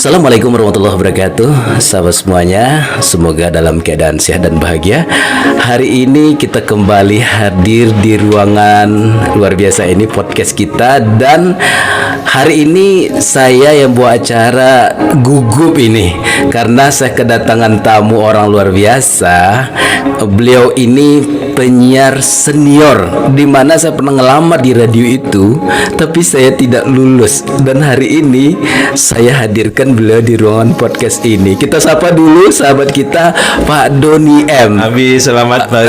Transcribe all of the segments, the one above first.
Assalamualaikum warahmatullahi wabarakatuh. Sahabat semuanya, semoga dalam keadaan sehat dan bahagia. Hari ini kita kembali hadir di ruangan luar biasa ini, podcast kita. Dan hari ini saya yang buat acara gugup ini karena saya kedatangan tamu orang luar biasa. Beliau ini penyiar senior, di mana saya pernah ngelamar di radio itu, tapi saya tidak lulus. Dan hari ini saya hadirkan beliau di ruangan podcast ini. Kita sapa dulu sahabat kita, Pak Doni M. Abi, selamat Pak.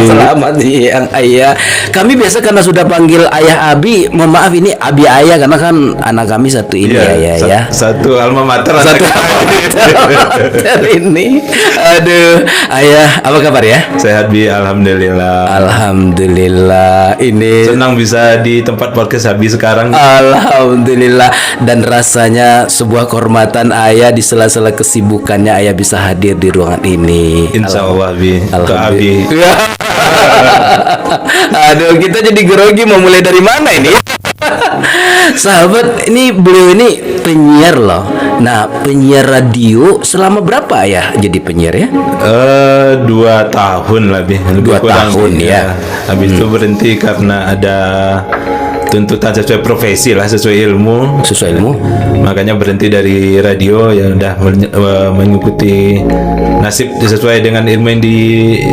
Selamat siang Ayah. Kami biasa karena sudah panggil Ayah Abi, mohon maaf ini Abi Ayah karena kan anak kami satu ini ya. Satu alma mater. Satu alma mater ini. Aduh, Ayah, apa kabar ya? Sehat Bi, alhamdulillah. Alhamdulillah. Ini senang bisa di tempat podcast Abi sekarang. Alhamdulillah. Dan rasanya sebuah kehormatan Ayah di sela-sela kesibukannya Ayah bisa hadir di ruangan ini. Insya Allah Bi. Ke Abi. Aduh, kita jadi grogi, mau mulai dari mana ini? Sahabat, ini beliau ini penyiar loh. Nah, penyiar radio selama berapa ya jadi penyiar ya? 2 tahun lebih 2 tahun ya. Habis itu berhenti karena ada tuntutan sesuai profesi lah, sesuai ilmu. Makanya berhenti dari radio, ya udah mengikuti nasib sesuai dengan ilmu yang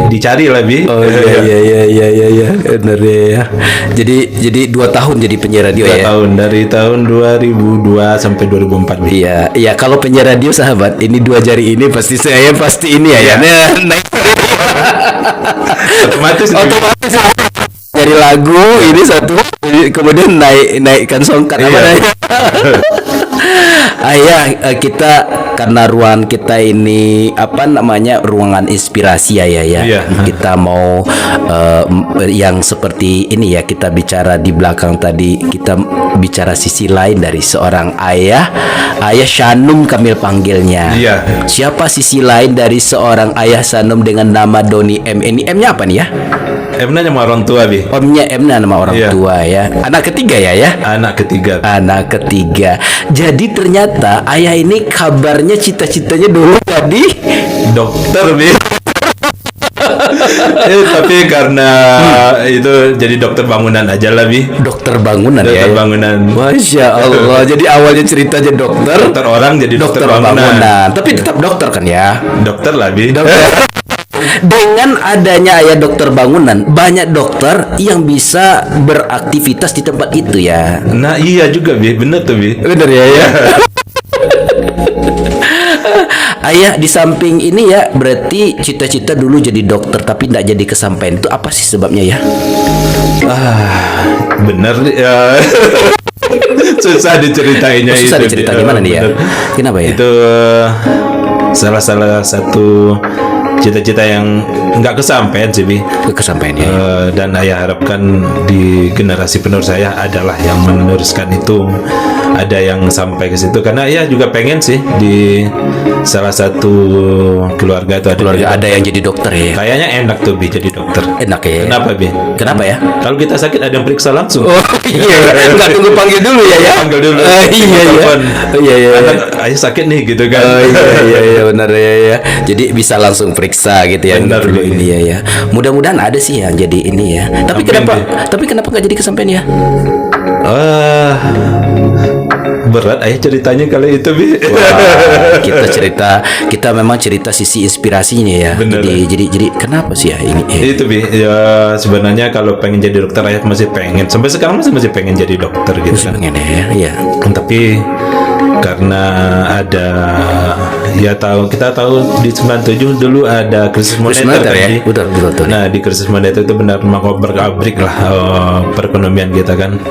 dicari lah Bi. Oh iya benar ya. Jadi 2 tahun jadi penyiar radio 2 tahun dari tahun 2002 sampai 2004 Bi. Iya, kalau penyiar radio sahabat, ini 2 jari ini pasti saya ini ya. Naik otomatis dari lagu ini satu, kemudian naikkan songkat apa namanya. Ayah, kita karena ruangan kita ini apa namanya, ruangan inspirasi ya. Kita mau yang seperti ini ya, kita bicara di belakang tadi, kita bicara sisi lain dari seorang ayah Shanum kami panggilnya. Siapa sisi lain dari seorang ayah Shanum dengan nama Doni M? Ini M-nya apa nih ya? M-nya nama orang tua Bi. Om-nya M-nya nama orang tua ya. Anak ketiga ya? Anak ketiga. Jadi ternyata ayah ini kabarnya cita-citanya dulu jadi dokter Bi. Tapi karena itu jadi dokter bangunan aja lah Bi. Dokter bangunan ya. Dokter bangunan. Masya Allah. Jadi awalnya ceritanya dokter orang jadi dokter bangunan. Tapi tetap dokter kan ya? Dokter lah Bi. Dengan adanya ayah dokter bangunan, banyak dokter yang bisa beraktivitas di tempat itu ya. Nah iya juga Bi, bener tuh Bi. Bener ya. Ayah di samping ini ya, berarti cita-cita dulu jadi dokter tapi tidak jadi kesampaian. Itu apa sih sebabnya ya? Bener ya. Susah diceritainnya. Susah diceritain gimana nih ya? Kenapa ya? Itu salah satu cita-cita yang nggak kesampaian sih Bi. Kesampaian ya. Dan ayah harapkan di generasi penerus saya adalah yang meneruskan itu, ada yang sampai ke situ, karena ayah juga pengen sih di salah satu keluarga itu ada yang jadi dokter ya. Kayaknya enak tuh Bi jadi dokter. Enak ya. Kenapa Bi? Kenapa ya? Kalau kita sakit ada yang periksa langsung. Oh iya. Nggak tunggu panggil dulu ya. Panggil dulu. Iya. Anak ayah sakit nih gitu kan. Iya benar ya. Jadi bisa langsung periksa gitu ya. Benar dulu ini ya. Mudah-mudahan ada sih yang jadi ini ya. Tapi kenapa nggak jadi kesampaian ya? Berat ayah ceritanya kali itu Bi. Wah, kita memang cerita sisi inspirasinya ya. Bener. Jadi kenapa sih ya ini? Itu Bi, ya sebenarnya kalau pengen jadi dokter ayah masih pengen, sampai sekarang masih pengen jadi dokter gitu masih kan. Pengen ya. Tapi karena ada kita tahu di 97 dulu ada krisis moneter ya. Betul. Nah di krisis moneter itu benar mengobrak-abrik lah perekonomian kita kan.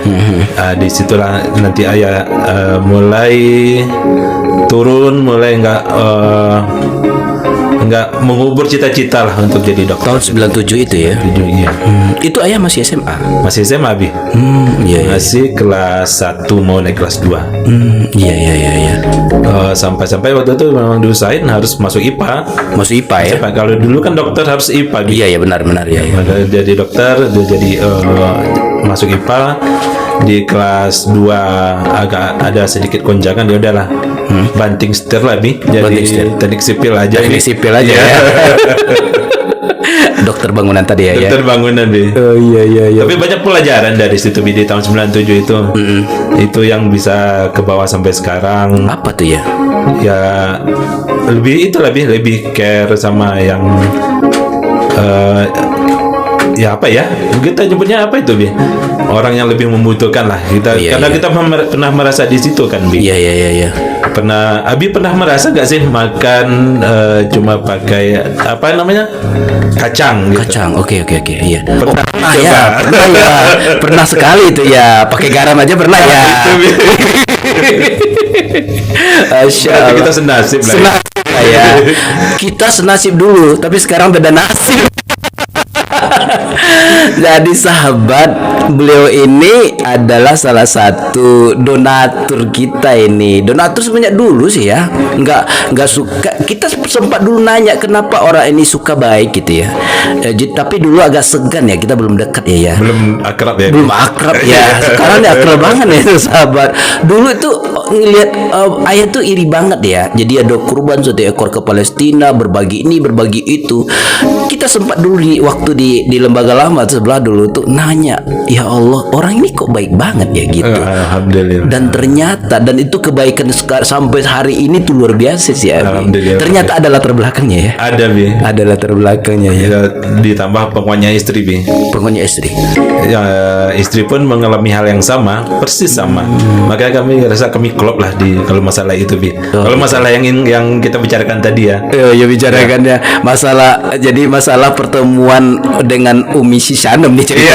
Disitulah nanti ayah mulai turun, mulai nggak mengubur cita-cita lah untuk jadi dokter. Tahun 97 itu ya. Iya. Itu ayah masih SMA. Masih SMA Bi. Iya. Masih kelas 1 mau naik kelas 2. Iya. Sampai waktu itu memang diusahain harus masuk IPA. Masuk IPA ya. Kalau dulu kan dokter harus IPA. Bi. Iya benar ya. Maka jadi dokter, dia jadi masuk IPA, di kelas 2 agak ada sedikit konjakan, ya udahlah banting setir lah Bi, jadi teknik sipil aja. Teknik sipil aja ya. Dokter bangunan tadi ya. Dokter bangunan Bi. Oh iya. Tapi banyak pelajaran dari situ Bi, di tahun 97 itu. Itu yang bisa ke bawah sampai sekarang. Apa tuh ya? Ya lebih itu lebih care sama yang ya apa ya, kita nyebutnya apa itu Bi, orang yang lebih membutuhkan lah kita. Karena kita pernah merasa di situ kan Bi. Iya. Abi pernah merasa gak sih makan cuma pakai apa namanya, kacang gitu? Kacang, oke iya. Pernah ya, pernah sekali itu ya, pakai garam aja pernah ya. Berarti kita senasib lah ya. Kita senasib dulu, tapi sekarang beda nasib. Jadi sahabat, beliau ini adalah salah satu donatur kita ini. Donatur sebenarnya dulu sih ya, nggak suka. Kita sempat dulu nanya kenapa orang ini suka baik gitu ya. Tapi dulu agak segan ya, kita belum dekat ya. Belum akrab ya. Belum akrab ya. Sekarang dia akrab banget ya itu sahabat. Dulu itu ngelihat ayah tuh iri banget ya. Jadi ada kurban 1 ekor ke Palestina, berbagi ini berbagi itu. Kita sempat dulu waktu di lembaga lama sebelah dulu tuh nanya, ya Allah, orang ini kok baik banget ya gitu. Alhamdulillah. Dan ternyata, dan itu kebaikan sampai hari ini tuh luar biasa sih ya. Ternyata ada latar belakangnya ya. Ada Bi. Ada latar belakangnya ya. Ditambah penguatnya istri Bi. Penguatnya istri. Ya, istri pun mengalami hal yang sama, persis sama. Makanya kami rasa kami klop lah di kalau masalah itu Bi. Kalau masalah yang kita bicarakan tadi ya. Ya bicarakannya masalah, jadi masalah pertemuan dengan Umi Sishanem nih cerita.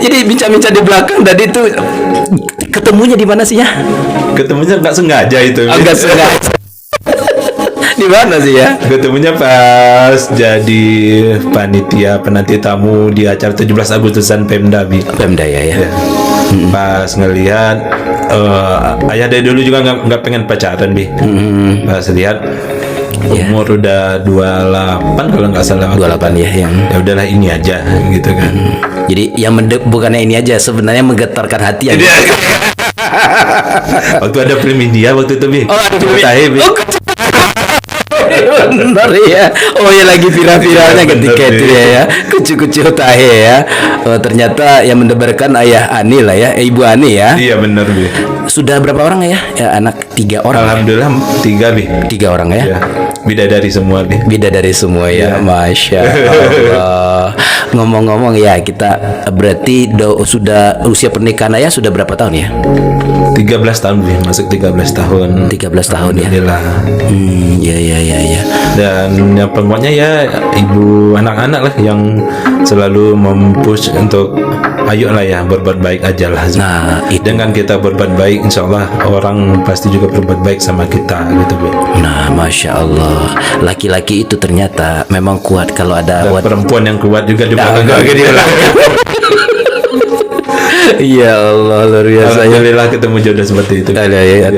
jadi bincang-bincang di belakang tadi tuh ketemunya di mana sih ya? Ketemunya nggak sengaja itu. Nggak sengaja. Di mana sih ya? Ketemunya pas jadi panitia penanti tamu di acara 17 Agustusan Pemda Bi. Pemda ya. Pas ngelihat ayah dari dulu juga nggak pengen pacaran Bi. Pas lihat umur udah 28 kalau nggak salah. 28 ya yang. Ya udahlah ini aja gitu kan. Jadi yang bukannya ini aja, sebenarnya menggetarkan hati ya. Waktu ada film India waktu itu Bi. Oh, ada film Tahe, Bi. Benar ya. Oh ya, lagi viral-viralnya ketika itu ya. Kucu-kucu tahe ya. Oh, ternyata yang mendebarkan ayah Ani lah ya, Ibu Ani ya. Iya benar Bi. Sudah berapa orang ya? Anak 3 orang. Alhamdulillah ya? 3 Bi. 3 orang ya. Bidadari semua Bi. Bidadari semua ya. Masya Allah. Ngomong-ngomong ya, kita berarti sudah usia pernikahan ayah sudah berapa tahun ya? 13 tahun Bi, masuk 13 tahun. 13 tahun ya. Ya. Dan yang penguatnya ya ibu anak-anak lah yang selalu mempush untuk ayo lah ya berbuat baik aja lah. Nah, dengan kita berbuat baik, insya Allah orang pasti juga berbuat baik sama kita gitu Bu. Nah, masya Allah, laki-laki itu ternyata memang kuat kalau ada perempuan yang kuat juga di belakang. Ya Allah, luar biasa. Alhamdulillah ketemu jodoh seperti itu.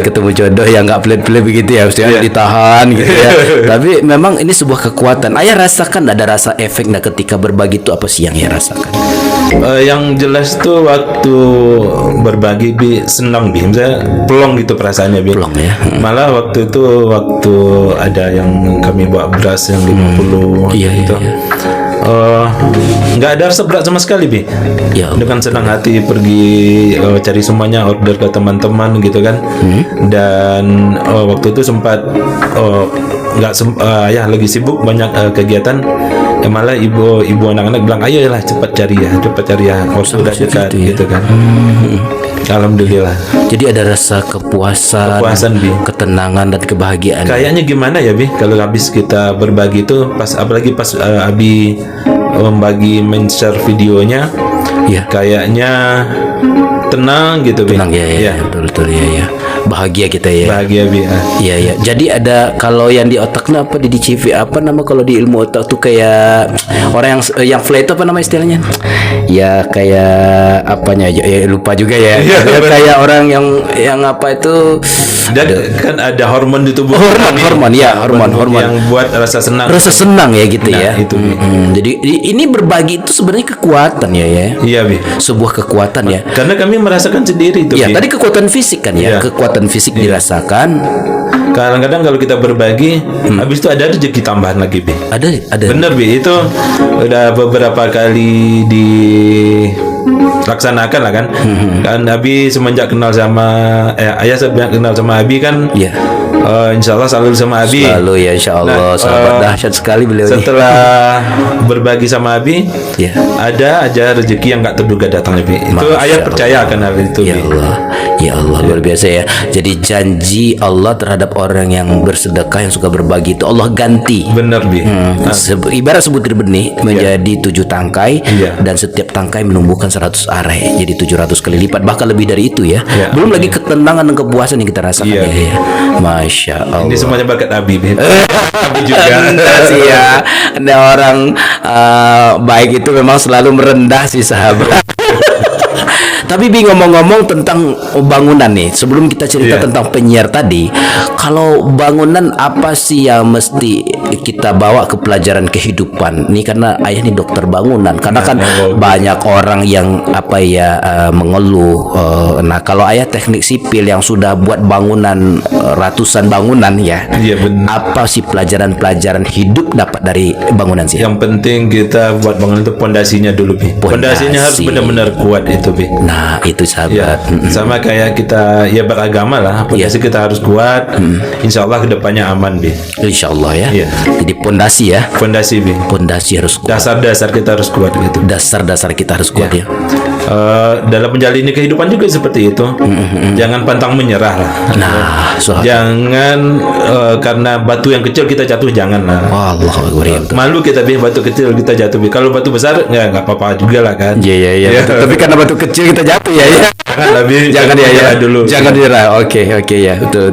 Ketemu jodoh yang nggak pelit-pelit begitu ya, harusnya ditahan gitu ya. Tapi memang ini sebuah kekuatan. Ayah rasakan ada rasa efek ketika berbagi itu, apa sih yang ayah rasakan? Yang jelas tuh waktu berbagi Bi, senang Bi, misalnya plong gitu perasaannya Bi. Plong ya. Malah waktu itu ada yang kami bawa beras yang 50 gitu. Nggak ada rasa berat sama sekali Bi. Ya, dengan senang hati pergi cari semuanya, order ke teman-teman gitu kan. Dan waktu itu sempat ya lagi sibuk banyak kegiatan. Malah ibu anak-anak bilang ayolah cepat cari ya, sudah dekat gitu kan. Alhamdulillah. Jadi ada rasa kepuasan Bi, ketenangan dan kebahagiaan. Kayaknya gimana ya Bi, kalau habis kita berbagi itu apalagi pas Abi membagi men-share videonya, ya kayaknya tenang gitu, Bi. Tenang ya, Iya. betul ya. Bahagia kita ya. Bahagia, Bi. Iya. Jadi ada kalau yang di otaknya apa di CV apa nama kalau di ilmu otak tuh kayak orang yang flat itu apa nama istilahnya? Ya kayak apanya ya lupa juga ya. Iya, Kayak orang yang apa itu Dan kan ada hormon di tubuh. hormon Yang buat rasa senang. rasa senang ya gitu Nah, ya. itu, Bi. Jadi ini berbagi itu sebenarnya kekuatan ya. Iya, Bi. Sebuah kekuatan ya. Karena kami merasakan sendiri itu, Ya, Bi. tadi kekuatan fisik kan ya. Iya. Kekuatan fisik dirasakan. Kadang-kadang kalau kita berbagi, habis itu ada rezeki tambahan lagi, Bi. Ada. Bener, Bi. Itu udah beberapa kali dilaksanakan lah kan. Kan Abi semenjak kenal sama ayah semenjak kenal sama Abi kan, Iya. insya Allah selalu sama Abi. Lalu ya insya Allah Nah, sahabat dahsyat sekali beliau ini. Setelah berbagi sama Abi, Ya. ada aja rezeki yang nggak terduga datang, Bi. Itu Masya ayah percaya akan hal itu, Ya Bi. Allah luar biasa ya. Jadi janji Allah terhadap orang yang bersedekah yang suka berbagi itu Allah ganti. Bener, Bi. Ibarat sebutir benih menjadi 7 tangkai Iya. dan setiap tangkai menumbuhkan 100 arai jadi 700 kali lipat bahkan lebih dari itu ya. Iya. Belum lagi ketenangan dan kepuasan yang kita rasakan Iya. ya. Masya Allah. Ini semuanya berkat Abi, Bi. Abi juga. Rendah sih ya. Ada orang baik itu memang selalu merendah sih sahabat. Tapi Bi ngomong-ngomong tentang bangunan nih, sebelum kita cerita Iya. tentang penyiar tadi, kalau bangunan apa sih yang mesti kita bawa ke pelajaran kehidupan? Nih karena ayah nih dokter bangunan, karena kan banyak orang yang apa ya mengeluh. Nah kalau ayah teknik sipil yang sudah buat bangunan ratusan bangunan ya, Iya, benar. apa sih pelajaran-pelajaran hidup dapat dari bangunan sih? Yang penting kita buat bangunan itu pondasinya dulu, Bi. Pondasinya harus Pondasi. benar-benar kuat itu, Bi. Nah itu Ya, sahabat. sama kayak kita ya beragama lah. Pondasi kita harus kuat. Insya Allah kedepannya aman, Bi. Insya Allah ya. Iya. Jadi pondasi ya. Fondasi, Bi. Pondasi harus kuat. Dasar-dasar kita harus kuat gitu. Dasar-dasar kita harus kuat ya. Dalam menjalani kehidupan juga seperti itu. Jangan pantang menyerah lah. Nah, sahabat. Jangan karena batu yang kecil kita jatuh, jangan lah. Allah Akbar ya. Malu kita, Bi, batu kecil kita jatuh, Bi. Kalau batu besar nggak apa-apa juga lah kan. Iya. Iya. betul. Tapi karena batu kecil kita jatuh ya. Jangan lebih Jangan ya menyerah dulu. Jangan menyerah. Oke ya. Betul.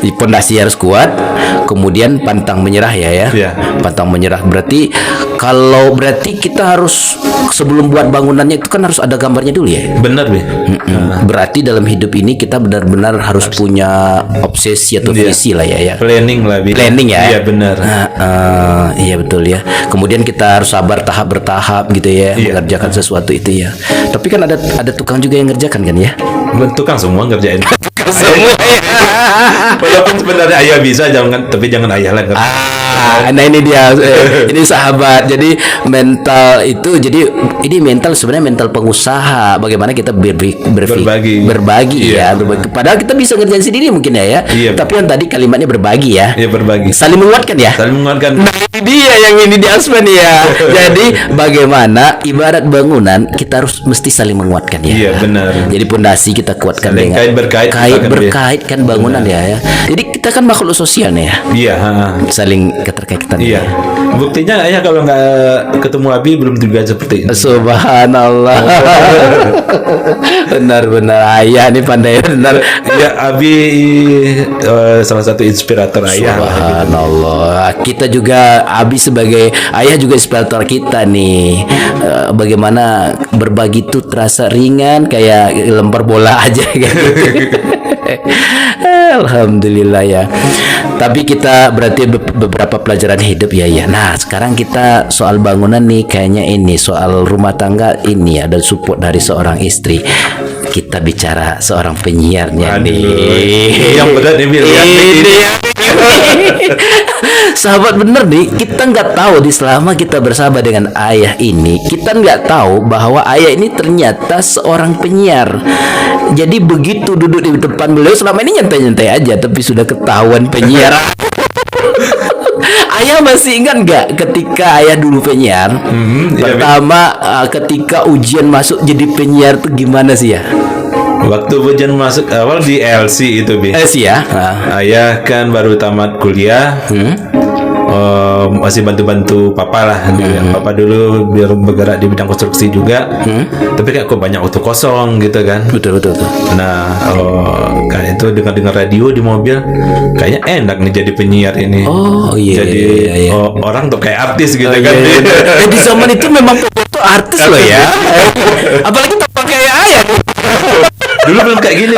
Di pondasi harus kuat, kemudian pantang menyerah ya. Iya. Pantang menyerah berarti berarti kita harus sebelum buat bangunannya itu kan harus ada gambarnya dulu ya. Benar, Bi. Berarti dalam hidup ini kita benar-benar harus punya obsesi atau Iya. visi lah ya. Planning lah, Bi. Planning ya. Iya, benar. Iya betul ya. Kemudian kita harus sabar tahap bertahap gitu ya, Iya. mengerjakan sesuatu itu ya. Tapi kan ada tukang juga yang ngerjakan kan ya. Tukang semua ngerjain. Semua ya. Walaupun sebenarnya ayah bisa, tapi jangan ayah lah. Nah ini dia ini sahabat. Jadi mental itu ini mental sebenarnya mental pengusaha. Bagaimana kita berbagi Iya. ya, berbagi. Padahal kita bisa ngerjain sendiri mungkin ya. Iya. Tapi yang tadi kalimatnya berbagi ya. Ya, berbagi. Saling menguatkan ya. Saling menguatkan. Nah ini dia yang ini di Aspen ya. Jadi bagaimana ibarat bangunan kita harus mesti saling menguatkan ya. Iya, benar. Jadi pondasi kita kuatkan Saling dengan kait-berkait, berkait-berkait kan bangunan ya. Jadi kita kan makhluk sosial nih ya. Iya. Saling keterkaitan. Iya. ya. Buktinya ayah kalau nggak ketemu Abi belum juga seperti ini. Subhanallah. Benar-benar ayah nih pandai benar. Ya, Abi salah satu inspirator ayah. Subhanallah. Kita juga Abi sebagai ayah juga inspirator kita nih. Bagaimana berbagi itu terasa ringan kayak lempar bola aja gitu. Alhamdulillah ya. Tapi kita berarti beberapa pelajaran hidup ya. Nah, sekarang kita soal bangunan nih kayaknya ini soal rumah tangga ini ada support dari seorang istri. Kita bicara seorang penyiarnya nih. Yang berat nih, Bil. Ini sahabat bener nih, kita nggak tahu selama kita bersama dengan ayah ini, kita nggak tahu bahwa ayah ini ternyata seorang penyiar. Jadi begitu duduk di depan beliau selama ini nyantai-nyantai aja, tapi sudah ketahuan penyiar. Ayah masih ingat nggak ketika ayah dulu penyiar? Iya, Pertama ketika ujian masuk jadi penyiar tuh gimana sih ya? Waktu ujian masuk awal di LC itu, Bi. Sih ya. Ayah kan baru tamat kuliah. masih bantu-bantu papa lah. Papa dulu biar bergerak di bidang konstruksi juga. Tapi kayak kok banyak waktu kosong gitu kan. Betul. Nah, kayak itu dengar radio di mobil, kayaknya enak nih jadi penyiar ini. Oh iya. Jadi iya. orang tuh kayak artis gitu kan. Iya. Di zaman itu memang itu artis loh ya. Apalagi tokoh kayak ayah. Dulu belum kayak gini.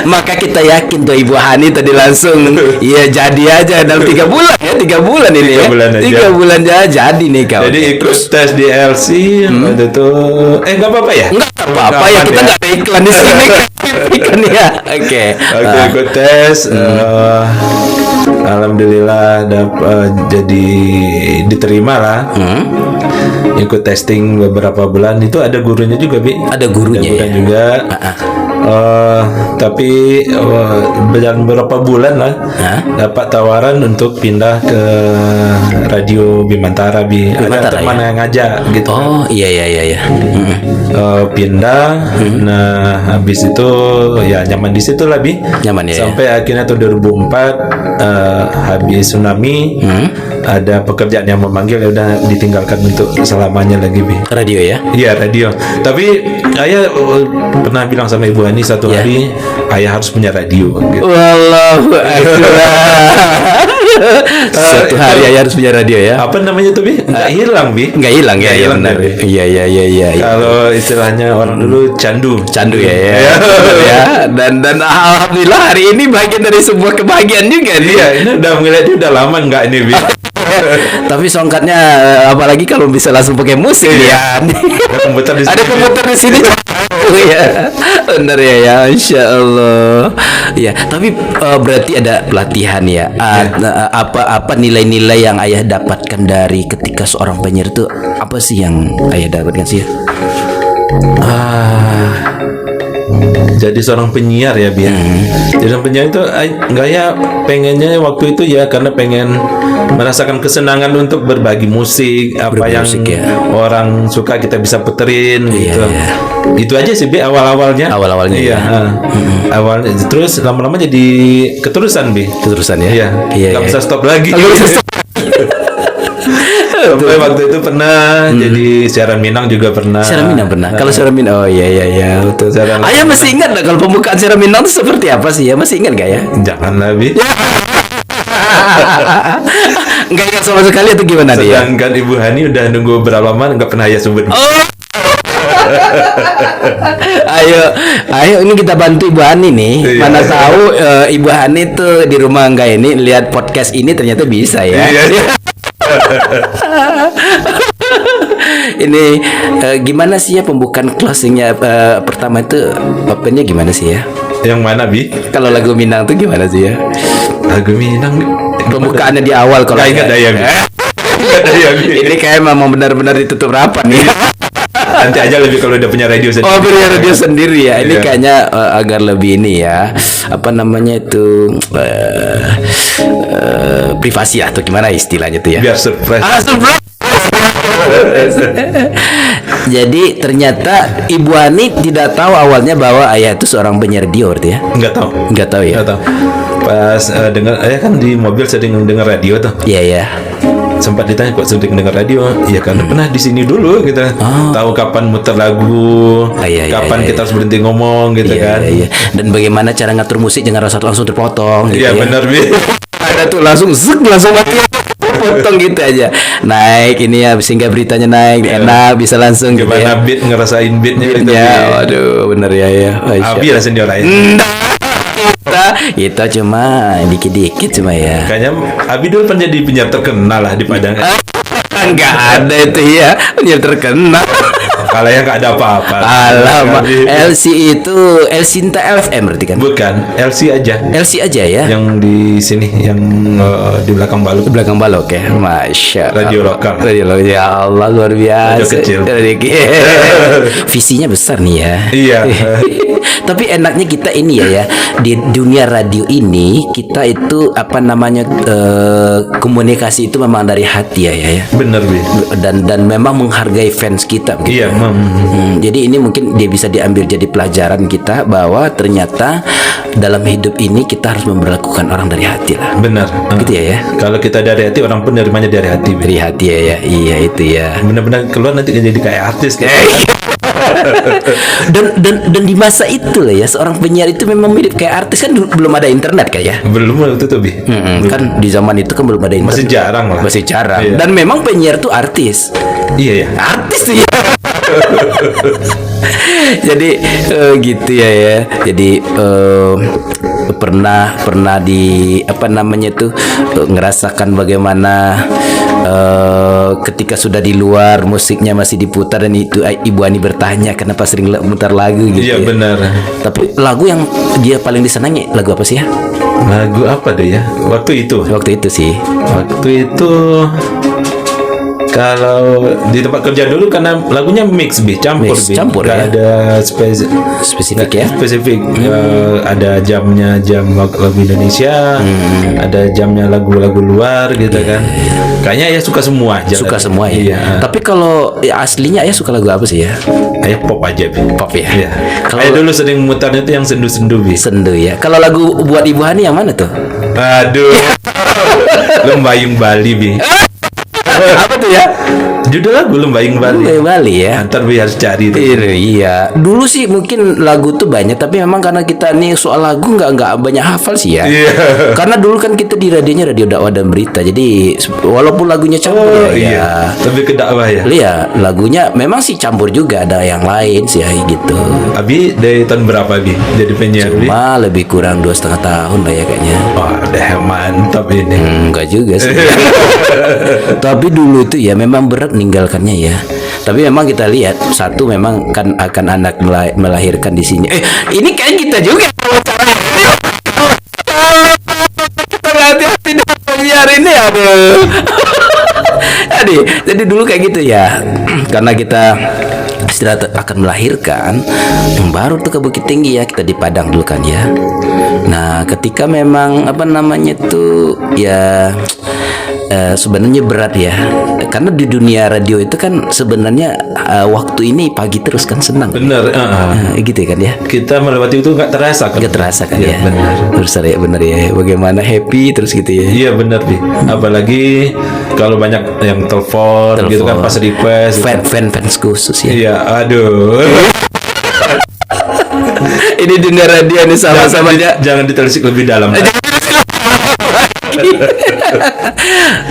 Maka kita yakin tuh Ibu Hani tadi langsung ya jadi aja dalam 3 bulan ya, 3 bulan ini 3 bulan aja. 3 bulan aja jadi nih kau. Jadi ikut tes di LC waktu itu nggak apa-apa ya? Nggak apa-apa ya, kita nggak ada iklan di sini kan ya. Oke. Ikut tes, alhamdulillah jadi diterima lah. Ikut testing beberapa bulan, itu ada gurunya juga, Bi. Ada gurunya ya? Juga. Tapi berjalan beberapa bulan lah, dapat tawaran untuk pindah ke radio Bimantara, Bi. Ada teman yang ngajak gitu. Oh iya. Pindah. Nah, habis itu ya nyaman di situ lah, Bi. Nyaman ya. Sampai akhirnya tahun 2004 habis tsunami, ada pekerjaan yang memanggil, ya udah ditinggalkan untuk selamanya lagi, Bi. Radio ya? Iya, radio. Tapi ayah pernah bilang sama Ibu Hani satu hari, ayah harus punya radio gitu. Wallahu akbar. Suatu hari ayah harus punya radio ya. Apa namanya tuh, Bi? Nggak hilang, Bi. Nggak hilang ya, ya benar. Iya. Kalau istilahnya orang dulu candu ya. Ya. Dan alhamdulillah hari ini bagian dari sebuah kebahagiaan juga nih. Iya, ini udah mulai udah lama nggak ini, Bi. Tapi songkatnya apalagi kalau bisa langsung pakai musik ya. Ada komputer di sini. Ya, benar ya, insya Allah. Ya, tapi berarti ada pelatihan ya. Apa nilai-nilai yang ayah dapatkan dari ketika seorang penyiar itu apa sih yang ayah dapatkan sih? Jadi seorang penyiar ya, Bi. Jadi seorang penyiar itu nggak ya, pengennya waktu itu ya karena pengen merasakan kesenangan untuk berbagi musik, yang orang suka kita bisa puterin gitu. Iya. Itu aja sih, Bi, awalnya. Iya. Awalnya terus lama-lama jadi keterusan, Bi. Keterusan ya. Iya. Nggak bisa stop lagi. Sampai waktu itu pernah jadi siaran Minang juga pernah. Siaran Minang pernah. Kalau siaran Minang, oh iya betul. Ayah masih ingat nggak kalau pembukaan siaran Minang itu seperti apa sih ya? Masih ingat nggak ya? Jangan lebih. Nggak ingat sama sekali atau gimana dia? Sedangkan Ibu Hani udah nunggu berapa lama nggak pernah ayah sebut. Ayo ini kita bantu Ibu Hani nih. Iya. Mana tahu Ibu Hani tuh di rumah enggak ini lihat podcast ini ternyata bisa ya. Iya. Ini gimana sih ya pembukaan closingnya pertama itu opennya gimana sih ya? Yang mana, Bi? Kalau lagu Minang tuh gimana sih ya? Lagu Minang pembukaannya di awal kalau ingat ya. Ini kayak memang benar-benar ditutup rapat nih. Nanti aja lebih kalau udah punya radio sendiri. Oh, punya radio sendiri ya. Ini kayaknya agar lebih ini ya. Apa namanya itu privasi atau gimana istilahnya tuh ya? Biar surprise. Surprise. Jadi ternyata Ibu Hani tidak tahu awalnya bahwa ayah itu seorang penyiar radio berarti ya? Nggak tahu ya. Pas dengar, ayah kan di mobil sering dengar radio tuh. Iya. Sempat ditanya kok sering dengar radio, ya karena pernah di sini dulu gitu. Tahu kapan muter lagu, kapan kita harus berhenti ngomong gitu kan. Iya. Dan bagaimana cara ngatur musik jangan rasa langsung terpotong gitu ya. Iya benar, Bi. Ada tuh langsung mati, potong gitu aja. Naik ini ya sehingga beritanya naik enak bisa langsung gimana gitu ya. Beat ngerasain beatnya gitu. Waduh bener ya. Abi lah sendiri. Kita cuma dikit-dikit cuma ya. Kayaknya Abi dulu pernah jadi penyiar terkenal lah di Padang. Enggak ada itu ya penyiar terkenal. Kalau yang nggak ada apa-apa. Alamak, LC itu El Sinta FM berarti kan? Bukan, LC aja ya. Yang di sini, yang di belakang balok. Belakang balok ya, masya. Radio lokal. Ya Allah luar biasa. Radio kecil. Visinya besar nih ya. Iya. Tapi enaknya kita ini ya di dunia radio ini kita itu apa namanya komunikasi itu memang dari hati ya. Benar. benar Bi. Dan memang menghargai fans kita begitu. Iya. Jadi ini mungkin dia bisa diambil jadi pelajaran kita bahwa ternyata dalam hidup ini kita harus memperlakukan orang dari hati lah. Benar. Gitu ya. Kalau kita dari hati, orang pun nerimanya dari hati Bi. Dari hati ya. Iya itu ya. Benar-benar keluar nanti jadi kayak artis kayak. dan di masa itu lah ya, seorang penyiar itu memang mirip kayak artis, kan belum ada internet kayak ya. Belum waktu itu Bi. Kan di zaman itu kan belum ada internet. Masih jarang lah. Masih jarang. Iya. Dan memang penyiar tuh artis. Iya ya. Artis tuh ya. Jadi gitu ya. Jadi pernah di apa namanya tuh ngerasakan bagaimana ketika sudah di luar musiknya masih diputar dan itu Ibu Ani bertanya kenapa sering mutar lagu gitu. Iya ya. benar. Tapi lagu yang dia paling disenangi lagu apa sih ya? Lagu apa deh ya? Waktu itu sih. Waktu itu kalau di tempat kerja dulu karena lagunya mix Bi, campur Mix, Bi. campur Nggak ya. ada Spesifik ya. spesifik. Ada jamnya jam lagu Indonesia, ada jamnya lagu-lagu luar gitu kan. Kayaknya ya suka semua aja. Suka semua ya. Iya. Tapi kalau ya, aslinya ya suka lagu apa sih ya? Kayak pop aja Bi. Pop ya. Iya. Kalau Kayak dulu sering mutarnya itu yang sendu-sendu Bi. sendu ya. Kalau lagu buat Ibu Hani yang mana tuh? Aduh. Lembayung Bali Bi. Apa tuh ya? Judul lagu Lembayung Bali. Bali ya. Ntar Bi harus cari itu. Iya, dulu sih mungkin lagu tuh banyak, tapi memang karena kita nih soal lagu nggak banyak hafal sih ya. Iya. Karena dulu kan kita di radionya radio dakwah dan berita, jadi walaupun lagunya campur Iya. Lebih ke dakwah ya. Iya, lagunya memang sih campur juga, ada yang lain sih ya gitu. Abi dari tahun berapa Bi jadi penyiar Bi? Cuma lebih kurang 2,5 tahun lah ya kayaknya. Wah, udah mantap ini. Enggak juga sih. Tapi dulu itu ya memang berat meninggalkannya ya. Tapi memang kita lihat satu memang kan akan anak melahirkan di sini. Ini kayak kita juga. Kita hati-hati dengan penyiar ini aduh. Jadi dulu kayak gitu ya. Karena kita setelah akan melahirkan, baru tuh ke Bukit Tinggi ya, kita di Padang dulu kan ya. Nah, ketika memang apa namanya tuh ya sebenarnya berat ya, karena di dunia radio itu kan sebenarnya waktu ini pagi terus kan senang. Bener. Gitu kan ya. Kita melewati itu nggak terasa kan? Nggak terasa kan Iya, ya. benar. Terus ya benar ya. Bagaimana happy terus gitu ya. Iya bener Bi. Apalagi kalau banyak yang telepon gitu kan pas request. Fans khusus ya. Iya, aduh. Ini dunia radio nih sama-sama aja. Jangan ditelisik lebih dalam.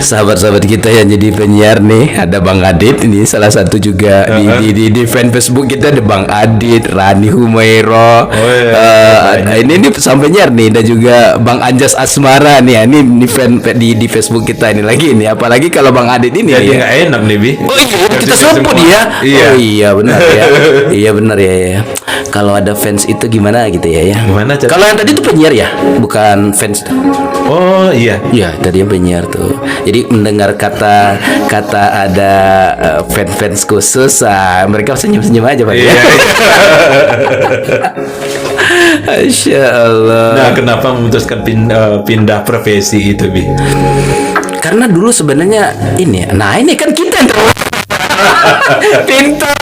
Sahabat-sahabat kita yang jadi penyiar nih, ada Bang Adit ini salah satu juga di fan Facebook kita, ada Bang Adit, Rani Humairo, ini sampai penyiar nih, dan juga Bang Anjas Asmara nih, ini fan di Facebook kita ini lagi nih, apalagi kalau Bang Adit ini Jadi ya. nggak enak nih Bi. Oh iya, kita Semua. sebut ya. Iya. Oh iya benar ya. Iya benar ya. Kalau ada fans itu gimana gitu ya. Gimana cara? Kalau yang tadi itu penyiar ya, bukan fans. Oh iya. Iya, tadi yang penyiar tuh. Jadi mendengar kata ada fans khusus, mereka senyum-senyum aja Pak. Iya. Masya Allah. Nah, kenapa memutuskan pindah profesi itu Bi? Karena dulu sebenarnya ini kan kita yang pintar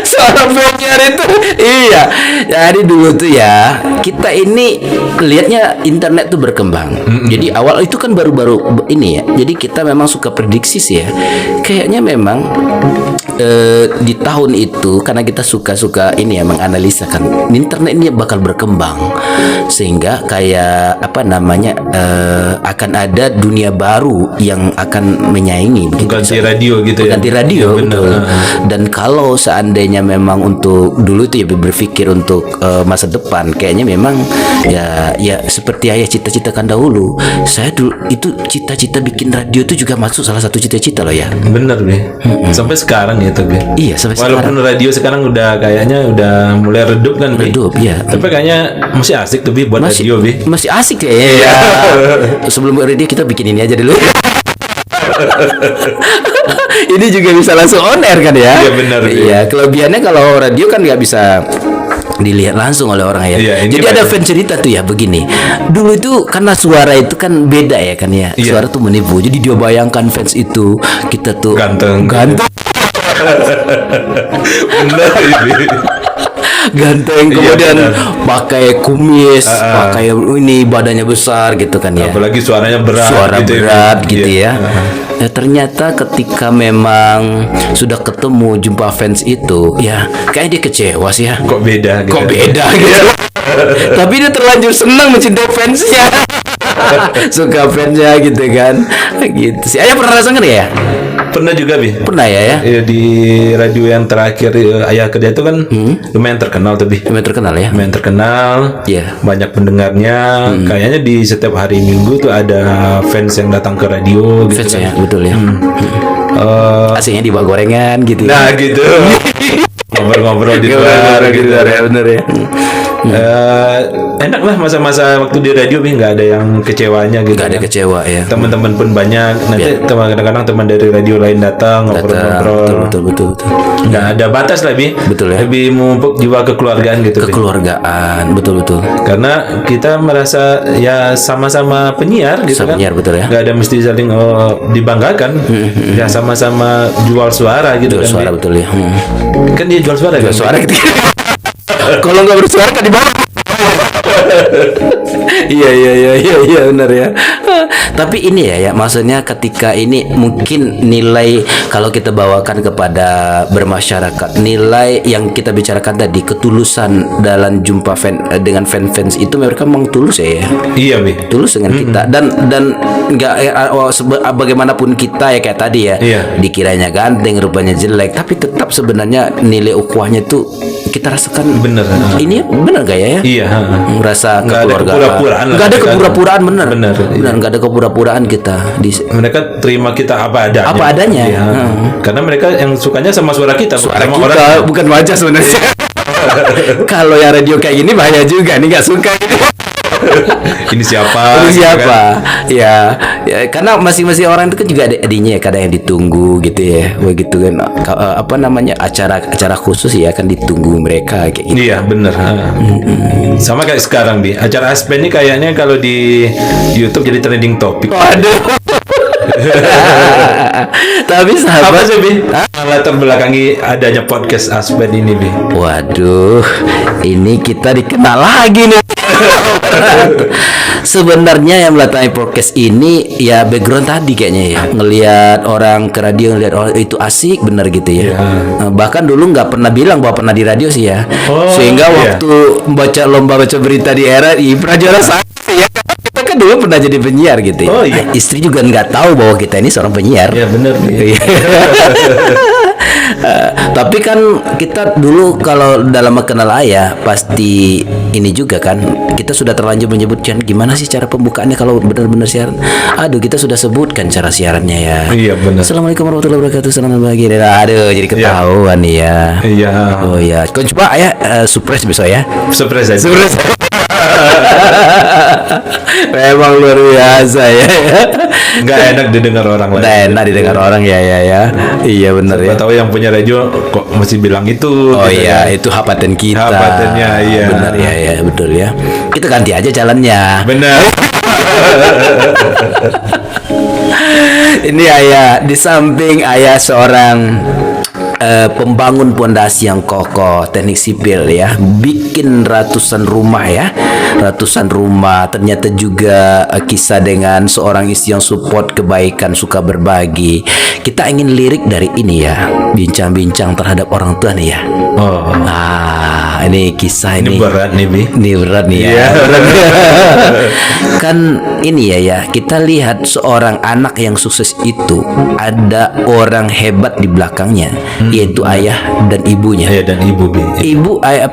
seorang penyiar itu. Iya. Jadi dulu tuh ya, kita ini lihatnya internet tuh berkembang. Jadi awal itu kan baru-baru ini ya. Jadi kita memang suka prediksi sih ya. Kayaknya memang di tahun itu karena kita suka ini ya, menganalisa kan internet ini bakal berkembang sehingga kayak apa namanya akan ada dunia baru yang akan menyaingi Ganti radio gitu ya. ganti radio Ya, benar. betul. Dan kalau seandainya memang untuk dulu itu ya berpikir untuk masa depan, kayaknya memang ya seperti ayah cita-citakan dahulu. Saya dulu itu cita-cita bikin radio itu juga masuk salah satu cita-cita loh ya. Bener Bi. Sampai sekarang gitu Bi. Iya sampai Walaupun sekarang. radio sekarang udah kayaknya udah mulai redup kan Bi. Redup, iya. Tapi kayaknya masih asik tuh Bi buat radio Bi. Masih asik ya. Iya. Sebelum radio kita bikin ini aja dulu. Ini juga bisa langsung on air kan ya? Iya, benar. Iya, kelebihannya kalau radio kan nggak bisa dilihat langsung oleh orang ya. Iya, ini Jadi ada banyak. fans cerita tuh ya begini. Dulu itu karena suara itu kan beda ya kan ya. Iya. Suara tuh menipu. Jadi dia bayangkan fans itu kita tuh Ganteng. Bener ini. Ganteng, Iya, kemudian benar. pakai kumis, pakai ini badannya besar gitu kan ya. Apalagi suaranya berat. Suara gitu ya. berat gitu Iya. ya. Ya ternyata ketika memang sudah ketemu jumpa fans itu, ya kayaknya dia kecewa sih ya. Kok beda? Gitu. Kok beda gitu. Tapi dia terlanjur senang mencintai fansnya. Suka fansnya gitu kan. Gitu sih. Ayah pernah rasakan ya? Pernah juga, Bi. Pernah ya. Di radio yang terakhir Ayah kerja itu kan lumayan terkenal tuh, Bi. Lumayan terkenal ya. Lumayan terkenal. Iya. Banyak pendengarnya. Kayaknya di setiap hari Minggu tuh ada fans yang datang ke radio gitu Fans kan. ya, betul ya. Eh, Aslinya dibawa gorengan gitu. nah gitu. Ngobrol-ngobrol di luar gitu. ya, bener ya. Enak lah masa-masa waktu di radio, Bi, nggak ada yang kecewanya gitu. Gak ada kan. kecewa ya. Teman-teman pun banyak. Nanti kadang-kadang teman dari radio lain datang ngobrol-ngobrol. Betul. Nggak ada batas lah, Bi. Betul ya. Lebih memupuk jiwa kekeluargaan gitu, Bi. Kekeluargaan, betul. Karena kita merasa ya sama-sama penyiar gitu Sama kan. penyiar, betul ya. Nggak ada mesti saling dibanggakan. Ya sama-sama jual suara gitu Jual kan. suara Bi. betul ya. Kan dia jual suara Jual kan. suara gitu. Kalau nggak bersuara kan di bawah. Iya benar ya. Tapi ini ya maksudnya ketika ini mungkin nilai kalau kita bawakan kepada bermasyarakat, nilai yang kita bicarakan tadi ketulusan dalam jumpa dengan fans itu mereka memang tulus ya. Iya, Bi. Tulus dengan kita dan nggak bagaimanapun kita ya kayak tadi ya. Iya. Dikiranya ganteng rupanya jelek tapi tetap sebenarnya nilai ukhuwahnya tuh kita rasakan Bener. ini benar gak ya? Iya. Merasa Nggak ada kekeluargaan. kepura-puraan lah, Nggak ada kan? kepura-puraan benar. Benar. Nggak ada kepura-puraan kita di Mereka terima kita apa adanya. Apa adanya. Iya. Karena mereka yang sukanya sama suara kita, suara sama kita orang. bukan wajah sebenarnya. Kalau yang radio kayak gini bahaya juga nih nggak suka ini. Ini siapa? Ini gitu siapa? kan. Ya, karena masing-masing orang itu kan juga ada adinya ya, kadang yang ditunggu gitu ya, begitu kan. Apa namanya acara khusus ya akan ditunggu mereka kayak gitu. Iya, bener. Sama kayak sekarang, Bi. Acara Aspen ini kayaknya kalau di YouTube jadi trending topik. Waduh. Tapi Apa sahabat, sih, Bi? Latar belakangi adanya podcast Aspen ini, Bi. waduh, ini kita dikenal lagi nih. Sebenarnya yang melatar podcast ini ya background tadi kayaknya ya, ngelihat orang ke radio, ngelihat orang itu asik bener gitu ya. Bahkan dulu nggak pernah bilang bahwa pernah di radio sih ya. Oh, Sehingga iya. waktu lomba baca berita di RRI pernah juara satu ya. Kita kan dulu pernah jadi penyiar gitu ya. Oh, iya. Istri juga nggak tahu bahwa kita ini seorang penyiar. Ya, bener, Bi. Iya. Tapi kan kita dulu kalau dalam mengenal ayah pasti ini juga kan kita sudah terlanjur menyebutkan gimana sih cara pembukaannya kalau benar-benar siaran. Aduh kita sudah sebutkan cara siarannya ya. Iya, benar. Assalamualaikum warahmatullahi wabarakatuh. Selamat pagi. Aduh jadi ketahuan nih ya. Iya. Oh ya. Kau coba ayah surprise besok ya. Surprise aja. Surprise. Memang luar biasa ya. Nggak enak didengar orang lain. Nggak enak didengar orang ya. Iya benar ya. Siapa tahu yang punya radio kok masih bilang itu. Oh gitu iya, kan. itu hak paten kita. Hak patennya, iya. Benar ya, betul ya. Kita ganti aja jalannya. Benar. Ini ayah di samping ayah seorang pembangun pondasi yang kokoh, teknik sipil ya, bikin ratusan rumah ya, ternyata juga kisah dengan seorang istri yang support kebaikan, suka berbagi. Kita ingin lirik dari ini ya, bincang-bincang terhadap orang tua nih ya. Oh. Ini kisah Ini berat nih, Bi. Ini berat nih ya. Iya. Kan ini ya, kita lihat seorang anak yang sukses itu ada orang hebat di belakangnya, yaitu ayah dan ibunya. Ayah dan ibu, Bi. Ibu ayah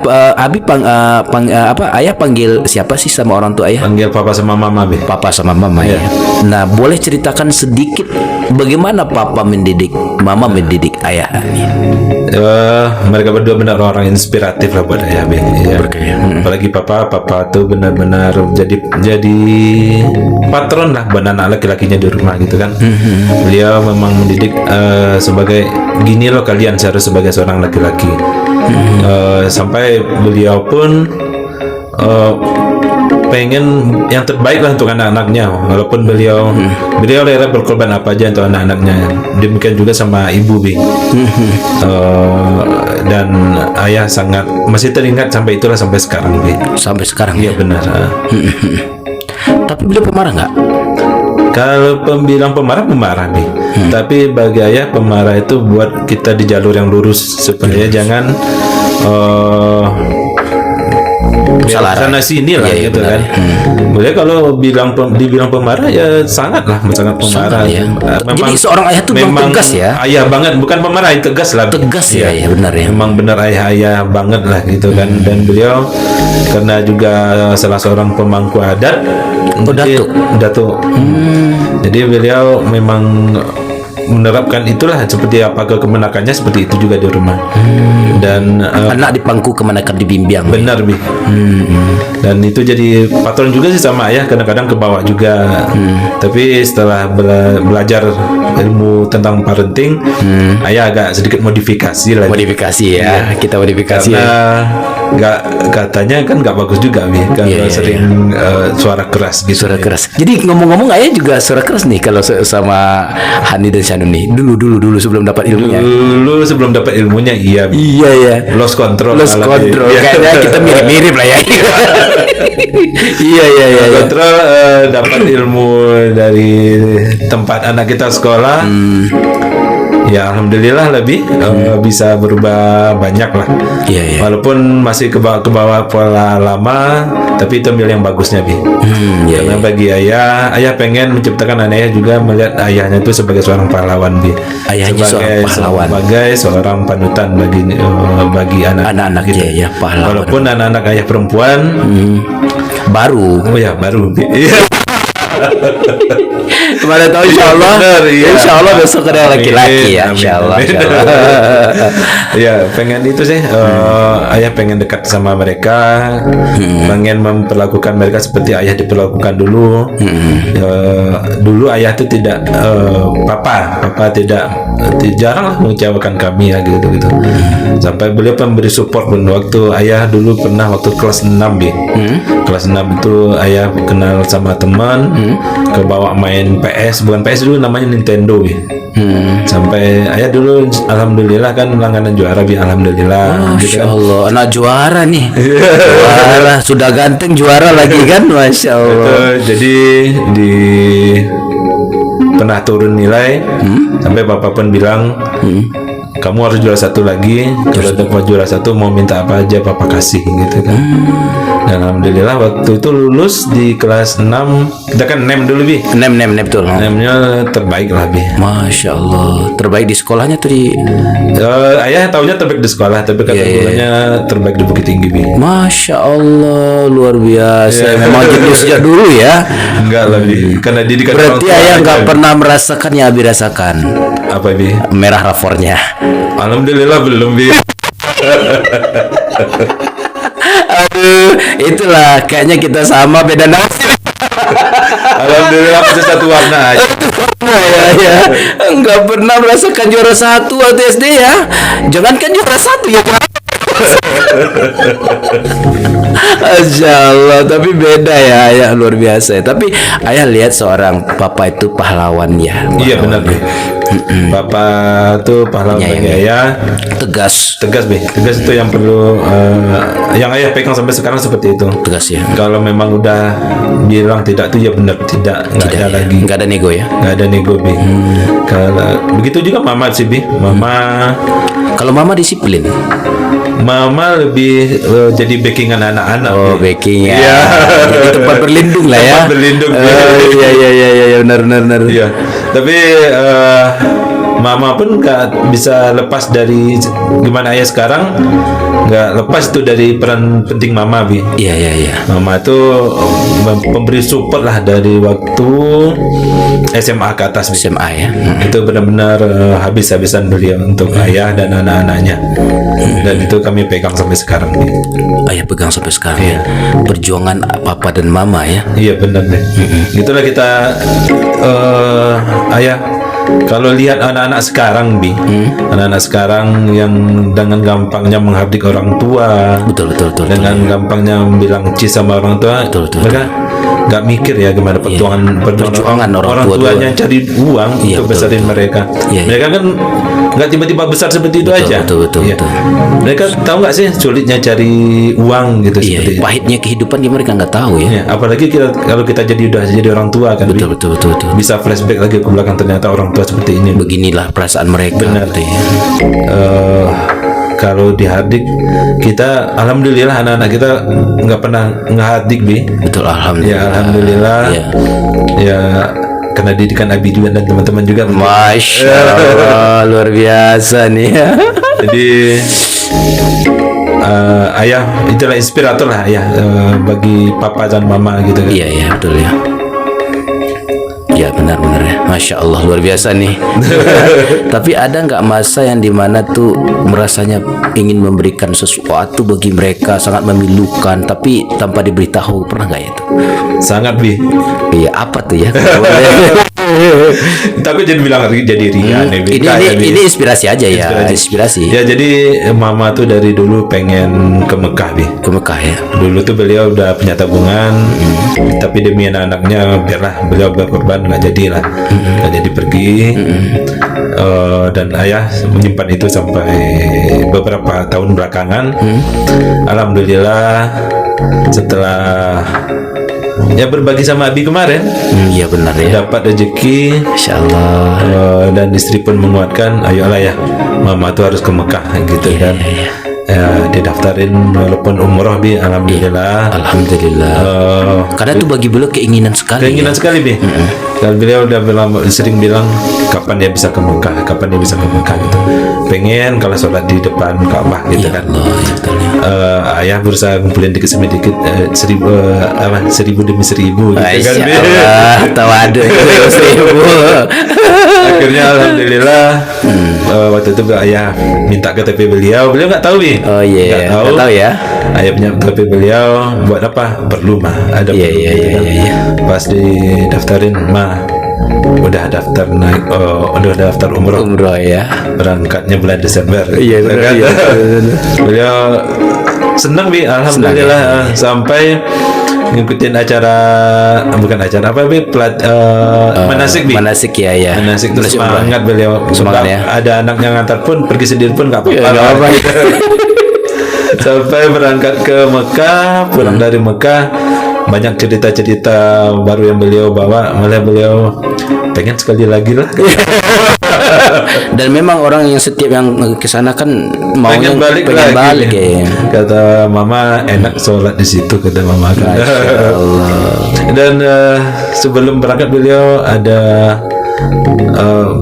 ayah panggil siapa sih sama orang tua ayah? Panggil papa sama mama, Bi. Papa sama mama ya. Nah, boleh ceritakan sedikit bagaimana papa mendidik, mama mendidik ayah ini? Mereka berdua benar orang inspiratif lah buat ayah, Bi. Ya. Apalagi papa tuh benar-benar jadi patron lah buat anak laki-lakinya di rumah gitu kan. Beliau memang mendidik sebagai gini loh kalian seharus sebagai seorang laki-laki. Sampai beliau pun pengen yang terbaik lah untuk anak-anaknya, walaupun beliau rela berkorban apa aja untuk anak-anaknya. Demikian juga sama ibu, Bi. Dan ayah sangat masih teringat sampai itulah sampai sekarang, Bi. Sampai sekarang Iya benar. Tapi beliau pemarah nggak? Kalau bilang pemarah, Bi. Tapi bagi ayah pemarah itu buat kita di jalur yang lurus supaya jangan salah sana sini lah gitu benar, kan. Boleh kalau dibilang pemarah ya sangat pemarah. Ya. Memang, jadi seorang ayah tuh memang tegas ya. Ayah banget, bukan pemarah, tegas lah. Tegas ya, benar ya. Memang benar ayah banget lah gitu kan. Dan beliau karena juga salah seorang pemangku adat. Datuk. Jadi beliau memang menerapkan itulah seperti apa kemenakannya seperti itu juga di rumah. Dan anak dipangku kemenakan dibimbing. Benar, Bi. Dan itu jadi patron juga sih sama ayah, kadang-kadang ke bawah juga. Tapi setelah belajar ilmu tentang parenting, ayah agak sedikit modifikasi lah. Modifikasi ya. Kita modifikasi karena nggak katanya kan nggak bagus juga, Bi, kalau sering suara keras gitu. Suara keras. Jadi ngomong-ngomong ayah juga suara keras nih kalau sama Hani dan Shanu nih. Dulu sebelum dapat ilmunya. Dulu sebelum dapat ilmunya iya, Bi. Iya ya. Lost control. Kayaknya kita mirip-mirip lah ya. Iya. Kontrol dapat ilmu dari tempat anak kita sekolah. Ya alhamdulillah lebih bisa berubah banyak lah. Iya. Walaupun masih ke bawah pola lama, tapi itu ambil yang bagusnya, Bi. Karena bagi ayah pengen menciptakan anaknya juga melihat ayahnya itu sebagai seorang pahlawan, Bi. Ayahnya seorang pahlawan. Sebagai seorang panutan bagi anak-anak gitu. Ya, pahlawan. Walaupun anak-anak ayah perempuan baru. Baru. Kemana tahu insya Allah besok ada laki-laki ya, insya Allah. Ya pengen itu sih, ayah pengen dekat sama mereka, pengen memperlakukan mereka seperti ayah diperlakukan dulu. Dulu ayah itu tidak papa tidak jarang lah mengecewakan kami ya gitu. Sampai beliau memberi support pun waktu ayah dulu pernah waktu kelas 6, Bi. Kelas 6 itu ayah kenal sama teman, ke bawa main PS, bukan PS dulu namanya Nintendo, Bi. Sampai ayah dulu alhamdulillah kan langganan juara, Bi, alhamdulillah. Masya Allah, anak juara nih. Juara, sudah ganteng juara lagi kan, Masya Allah. Jadi pernah turun nilai, sampai bapak pun bilang, kamu harus juara satu lagi. Kalau dapat juara satu mau minta apa aja papa kasih gitu kan. Dan alhamdulillah waktu itu lulus di kelas 6. Kita kan NEM dulu, Bi. Nem betul. NEM-nya terbaik lah, Bi. Masya Allah. Terbaik di sekolahnya tuh di ayah taunya terbaik di sekolah, tapi katanya terbaik di Bukit Tinggi, Bi. Masya Allah, luar biasa. Memang jenius sejak dulu ya. Enggak lah, Bi. Karena didikan berarti ayah nggak pernah merasakan yang Abi rasakan. Apa, Bi? Merah rapornya. Alhamdulillah belum, Bi. Aduh, itulah kayaknya kita sama beda nasib. Alhamdulillah masih satu warna aja. Ya. Enggak pernah merasakan juara satu waktu SD ya. Jangankan juara satu ya. Masya Allah, tapi beda ya ayah, luar biasa ya. Tapi ayah lihat seorang papa itu pahlawan ya. Iya benar, Bi. Papa tuh pahlawan bagi ayah. Tegas, Bi. Tegas itu yang perlu, yang ayah pegang sampai sekarang seperti itu. tegas ya. Kalau memang udah bilang tidak tuh ya benar, tidak ada lagi. Nggak ada nego ya. Nggak ada nego, Bi. Kalau begitu juga mama sih, Bi. Kalau mama disiplin. Mama lebih jadi backingan anak-anak. Oh, backing ya. Iya. Jadi tempat berlindung lah ya. Tempat berlindung. Iya, benar. Iya. Tapi mama pun nggak bisa lepas dari gimana ayah sekarang, nggak lepas itu dari peran penting mama, Bi. Iya. Mama itu pemberi support lah dari waktu SMA ke atas, Bi. SMA ya. Itu benar-benar habis-habisan beliau untuk ayah dan anak-anaknya, dan itu kami pegang sampai sekarang, Bi. Ayah pegang sampai sekarang ya. Perjuangan papa dan mama ya. Iya benar deh. Itulah kita ayah. Kalau lihat anak-anak sekarang, Bi, anak-anak sekarang yang dengan gampangnya menghardik orang tua, Betul. dengan gampangnya bilang cis sama orang tua, mereka nggak mikir ya gimana perjuangan orang tuanya cari uang untuk besarin mereka. Mereka kan nggak tiba-tiba besar seperti itu aja. Betul. Mereka tahu nggak sih sulitnya cari uang gitu, seperti itu. Pahitnya kehidupan mereka nggak tahu ya. Apalagi kalau kita udah jadi orang tua kan, Betul. bisa flashback lagi ke belakang, ternyata orang tua seperti ini. Beginilah perasaan mereka. Benar. Gitu ya. Kalau dihardik, kita alhamdulillah anak-anak kita nggak pernah ngehardik, Bi. Betul, alhamdulillah. Ya alhamdulillah. Ya karena didikan Abi juga dan teman-teman juga. Masya Allah, luar biasa nih ya. Jadi ayah itulah inspirator lah ayah, bagi papa dan mama gitu kan. Iya betul ya. Ya benar-benar ya. Masya Allah, luar biasa nih. Tapi ada nggak masa yang dimana tuh merasanya ingin memberikan sesuatu bagi mereka, sangat memilukan, tapi tanpa diberitahu, pernah nggak ya tuh? Sangat, Bi. Iya, apa tuh ya? Tapi jadi bilang jadi ria nih, Bi. Ini inspirasi aja ya. Inspirasi. Ya jadi mama tuh dari dulu pengen ke Mekah, Bi. Ke Mekah ya. Dulu tuh beliau udah punya tabungan, tapi demi anak-anaknya biarlah beliau berkorban, nggak jadilah, nggak jadi pergi. Dan ayah menyimpan itu sampai beberapa tahun belakangan. Alhamdulillah setelah ya berbagi sama Abi kemarin, iya benar ya, dapat rezeki, Insya Allah. Dan istri pun menguatkan, ayolah ya, mama tuh harus ke Mekah gitu kan. Ya, didaftarin walaupun umroh, Bi, alhamdulillah. Alhamdulillah. Karena itu bagi beliau keinginan sekali. Keinginan sekali, Bi. Dan beliau udah sering bilang kapan dia bisa ke Mekah, kapan dia bisa ke Mekah gitu. Pengen kalau sholat di depan Ka'bah gitu kan. Allah, ya betul ya. Ayah berusaha ngumpulin dikit demi dikit, 1000 demi 1000 gitu kan, Bi. Allah, tawadu 1000. Akhirnya alhamdulillah waktu itu ayah minta KTP beliau nggak tahu, Bi. Oh iya, nggak tahu ya. Ayah punya KTP beliau buat apa? Perlu mah, ada Iya. Pas didaftarin mah udah daftar naik, udah daftar umroh ya. berangkatnya bulan Desember. Iya benar. Iya. Beliau senang, Bi, alhamdulillah. Sampai ngikutin acara, bukan acara apa, Bi, manasik, Bi. Manasik ya. Manasik itu semangat beliau. Semangat ya. Ada anaknya ngantar pun, pergi sendiri pun nggak apa-apa. Sampai berangkat ke Mekah, pulang dari Mekah, banyak cerita-cerita baru yang beliau bawa. Malah beliau pengen sekali lagi lah. Dan memang orang yang setiap yang kesana kan maunya pengen balik ya. Kata mama, enak sholat di situ, kata mama kan. Dan sebelum berangkat beliau ada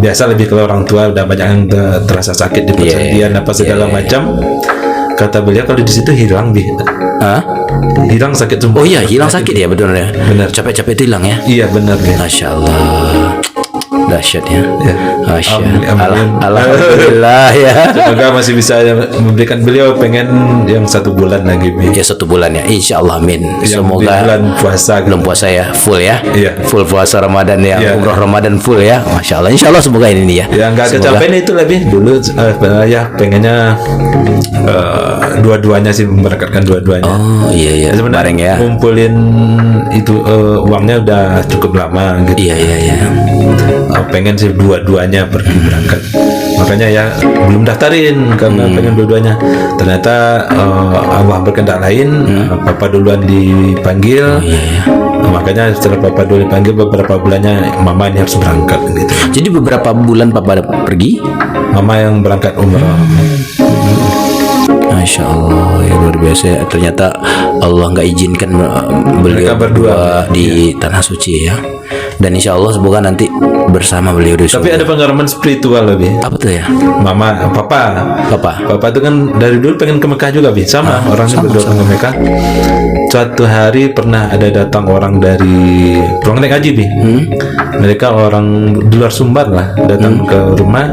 biasa lebih ke orang tua, udah banyak yang terasa sakit di persendian apa segala macam. Kata beliau kalau di situ hilang, Bi. Hilang sakit semua. Oh iya, hilang sakit ya, benar ya. Benar. Capek-capek itu hilang ya. Iya benar, Bi. Masya Allah. Dahsyat ya. Amin. Alhamdulillah ya. Semoga masih bisa memberikan, beliau pengen yang 1 bulan lagi, Bi. Ya 1 bulan ya, Insya Allah, amin. Yang Semoga bulan puasa, belum puasa ya, full ya. Iya. Full puasa Ramadan ya, Iya. umroh Ramadan full ya. Masya Allah. Insya Allah semoga ini nih ya. Ya nggak kecapean itu lebih dulu. Ya pengennya dua-duanya sih, memberangkatkan dua-duanya. Oh iya. Sebenarnya ya. ngumpulin itu uangnya udah cukup lama gitu. Iya. Pengen sih dua-duanya pergi berangkat. Makanya ya belum daftarin karena pengen dua-duanya. Ternyata Allah berkehendak lain. Papa duluan dipanggil. Iya. Makanya setelah papa dulu dipanggil, beberapa bulannya mama ini harus berangkat gitu. Jadi beberapa bulan papa pergi, Mama yang berangkat umrah. Masya Allah, ya luar biasa ya. Ternyata Allah nggak izinkan beliau Mereka berdua di tanah suci ya. Dan insya Allah semoga nanti bersama beliau di Tapi surga. ada pengalaman spiritual lebih. Apa tuh ya? Papa tuh kan dari dulu pengen ke Mekah juga, Bi. Sama orangnya berdua ke Mekah. Suatu hari pernah ada datang orang dari pulang naik haji, Bi. Mereka orang di luar Sumbar lah, datang ke rumah.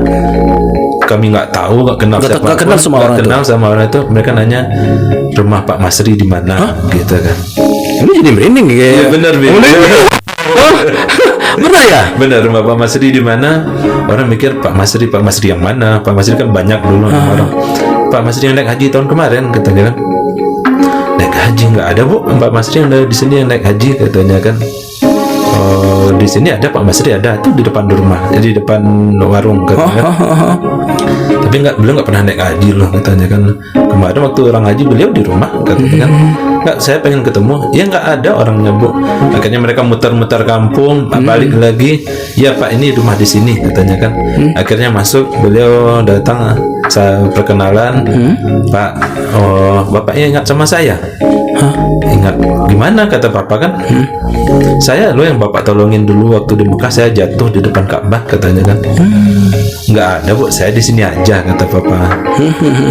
Kami nggak tahu, nggak kenal siapa, nggak kenal sama orang itu. kenal sama orang itu. Mereka nanya rumah Pak Masri di mana, gitu kan. Ini jadi merinding kayak. Iya benar, Bi. Benar ya? Benar, rumah Pak Masri di mana? Orang mikir Pak Masri yang mana? Pak Masri kan banyak dulu orang. Pak Masri yang naik haji tahun kemarin, katanya kan. Naik haji nggak ada, Bu. Pak Masri yang ada di sini yang naik haji, katanya kan. Oh, di sini ada Pak Masri, ada tuh di depan rumah, jadi di depan warung, katanya. Tapi beliau nggak pernah naik haji loh, katanya kan. Kemarin waktu orang haji beliau di rumah, katanya kan. Nggak, saya pengen ketemu. Ya nggak ada orangnya, Bu. Akhirnya mereka muter-muter kampung, balik lagi. Ya Pak, ini rumah di sini, katanya kan. Akhirnya masuk, beliau datang, saya perkenalan. Pak, oh bapaknya ingat sama saya? Ingat gimana, kata papa kan. Saya lo yang bapak tolongin dulu waktu di Mekah, saya jatuh di depan Ka'bah, katanya kan. Nggak ada, Bu, saya di sini aja, kata papa.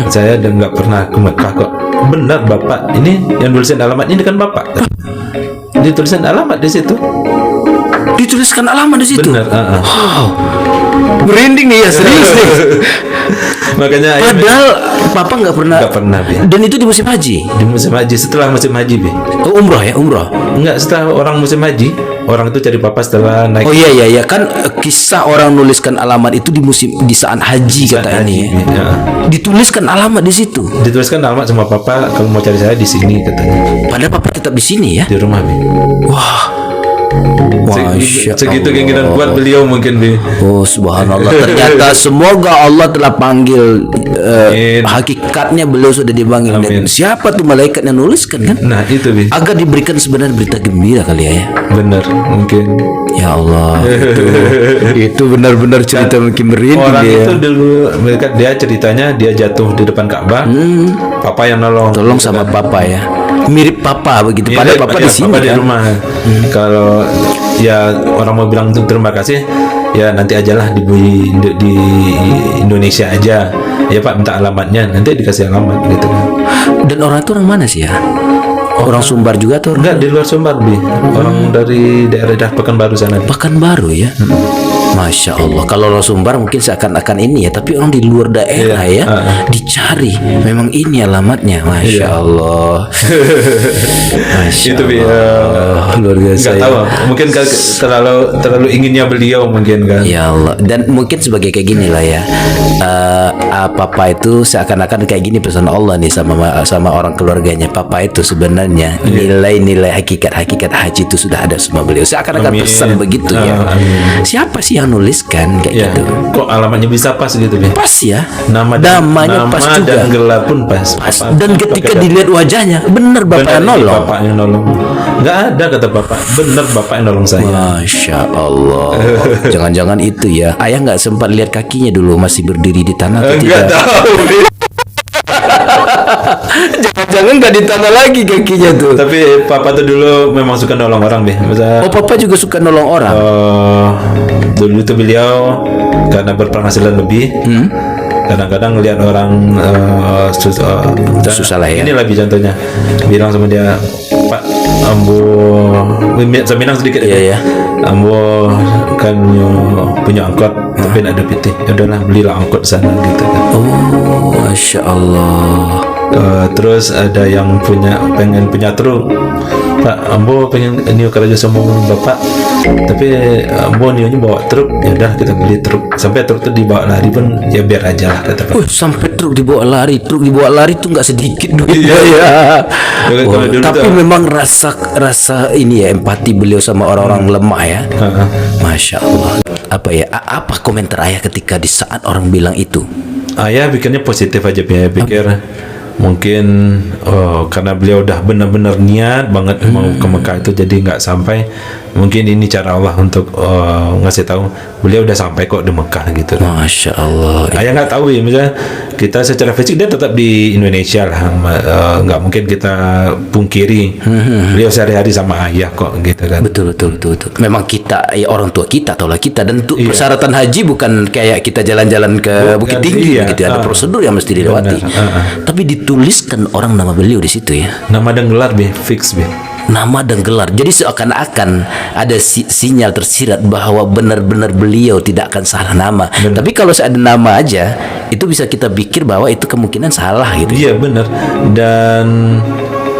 Saya udah nggak pernah ke Mekah kok. Benar bapak, ini yang tulisan alamat ini kan bapak. Ditulisan alamat di situ. Dituliskan alamat di situ. Benar. Wow. Merinding nih ya, serius nih. Makanya Padahal papa nggak pernah. Bi. Dan itu di musim haji. Di musim haji, setelah musim haji, Bi. Oh, umroh ya, umroh. Enggak, setelah orang musim haji, orang itu cari papa setelah naik. Oh iya kan kisah orang nuliskan alamat itu di saat haji Saat kata ini. haji, Ya. ya. Dituliskan alamat di situ. Dituliskan alamat sama papa, kalau mau cari saya di sini, katanya. Padahal papa tetap di sini ya. Di rumah, Bi. Wah. Masya Segitu Allah. keinginan buat beliau mungkin, Bi. Oh subhanallah. Ternyata semoga Allah telah panggil Amin. hakikatnya beliau sudah dipanggil. Dan Amin. siapa tuh malaikat yang nuliskan kan? Nah, itu, Bi. Agar diberikan sebenarnya berita gembira kali ya. Benar, mungkin. Ya Allah, itu benar-benar cerita mungkin merinding Orang ya. itu dulu dia ceritanya dia jatuh di depan Ka'bah. Papa yang nolong. Tolong sama papa ya. Mirip papa begitu. Iya, Padahal papa iya, di sini papa di kan. rumah. Kalau ya orang mau bilang terima kasih, ya nanti ajalah di Indonesia aja. Ya Pak, minta alamatnya, nanti dikasih alamat gitu kan. Dan orang itu orang mana sih ya? Orang Sumbar juga tuh? Enggak, di luar Sumbar, Bi. Orang dari daerah Pekanbaru sana. Pekanbaru ya. Masya Allah. Kalau orang Sumbar mungkin seakan-akan ini ya, tapi orang di luar daerah Iya. ya dicari. Memang ini alamatnya. Masya Allah. Masya Itu, Bi. Allah. Luar biasa. Enggak Ya. tahu, mungkin terlalu inginnya beliau mungkin kan. Ya Allah. Dan mungkin sebagai kayak gini lah ya. Papa itu seakan-akan kayak gini pesan Allah nih sama orang keluarganya. Papa itu sebenarnya nilai-nilai hakikat haji itu sudah ada sama beliau. Seakan-akan Amin. pesan begitu ya. Amin. Siapa sih yang nuliskan kayak Ya, gitu? kok alamatnya bisa pas gitu, Bi? Pas ya. Namanya pas juga. dan gelar pun pas. Pas. Bapak- Dan ketika Bapak- dilihat wajahnya, benar bapak Benar, yang ini nolong. Bapak yang nolong. Nggak ada, kata bapak. Bener bapak yang nolong saya. Masya Allah. Jangan-jangan itu ya. Ayah nggak sempat lihat kakinya dulu masih berdiri di tanah atau Enggak tidak? tahu. Bi. Jangan nggak di tanah lagi kakinya tuh. Tapi papa tuh dulu memang suka nolong orang, Bi. Masa Oh, papa juga suka nolong orang. dulu tuh beliau karena berpenghasilan lebih. Kadang-kadang ngelihat orang Susah lah ya. Ini lebih contohnya. Bilang sama dia, Pak, ambo seminang sedikit Iya, ya. ya. Ambo kan punya angkot tapi nak ada pitih. Ya udahlah, belilah angkot sana gitu kan. Oh, Masya Allah. Terus ada yang pengen punya truk. Pak, ambo pengen niu kerja sama bapak, tapi ambo niunya bawa truk. Ya udah, kita beli truk. Sampai truk itu dibawa lari pun ya biar aja lah, kata pak. Sampai truk dibawa lari tuh nggak sedikit duitnya ya. Ya, kalau dulu Tapi tuh- memang rasa ini ya empati beliau sama orang-orang lemah ya. Masya Allah. Apa ya? Apa komentar ayah ketika di saat orang bilang itu? Ayah pikirnya positif aja, ya. Pikir mungkin karena beliau udah benar-benar niat banget mau ke Mekah itu, jadi nggak sampai mungkin ini cara Allah untuk ngasih tahu beliau udah sampai kok di Mekah gitu. Masya Allah. Ayah nggak tahu ya, misalnya kita secara fisik dia tetap di Indonesia lah, nggak mungkin kita pungkiri beliau sehari-hari sama ayah kok gitu kan. Betul. Memang kita, ya orang tua kita, taulah kita. Dan untuk persyaratan haji bukan kayak kita jalan-jalan ke Bukit Tinggi gitu. Ada prosedur yang mesti dilewati. Tapi dituliskan orang nama beliau di situ ya. Nama dan gelar fix. Nama dan gelar. Jadi seakan-akan ada sinyal tersirat bahwa benar-benar beliau tidak akan salah nama. Tapi kalau ada nama aja, itu bisa kita pikir bahwa itu kemungkinan salah gitu. Iya benar. Dan